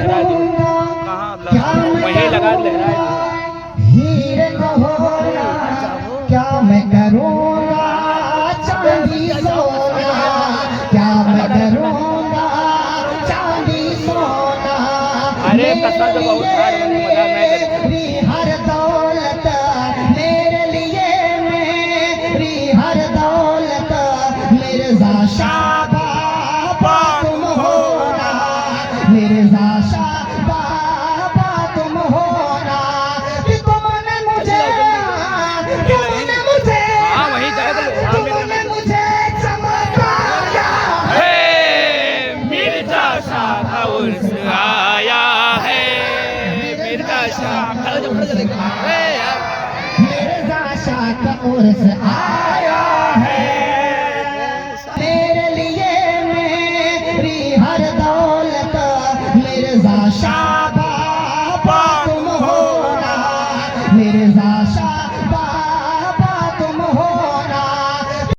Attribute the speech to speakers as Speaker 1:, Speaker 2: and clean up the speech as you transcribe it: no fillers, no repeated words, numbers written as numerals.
Speaker 1: लहरा दो। कहाँ वहीं लगा लहरा
Speaker 2: हीरे न होना क्या मैं करूँगा चांदी सोना क्या मैं करूँगा चांदी सोना
Speaker 1: अरे कसम से बहुत हार्ड बने मजा नहीं करते।
Speaker 2: मेरी हर दौलत मेरे लिए मेरी हर दौलत मिर्ज़ा शाह बाबा तुम होना मिर्ज़ा शाह बाबा तुम होना कि तुमने मुझे
Speaker 1: हाँ वहीं जाएगा
Speaker 2: तुमने मुझे चमकाया
Speaker 1: मिर्जा शाह का उर्स आया है। मिर्जा शाह
Speaker 2: मिर्ज़ा शाह का उर्स आया है मेरे लिए मेरी हर दौलत मिर्ज़ा शाह बाबा तुम होना मिर्ज़ा शाह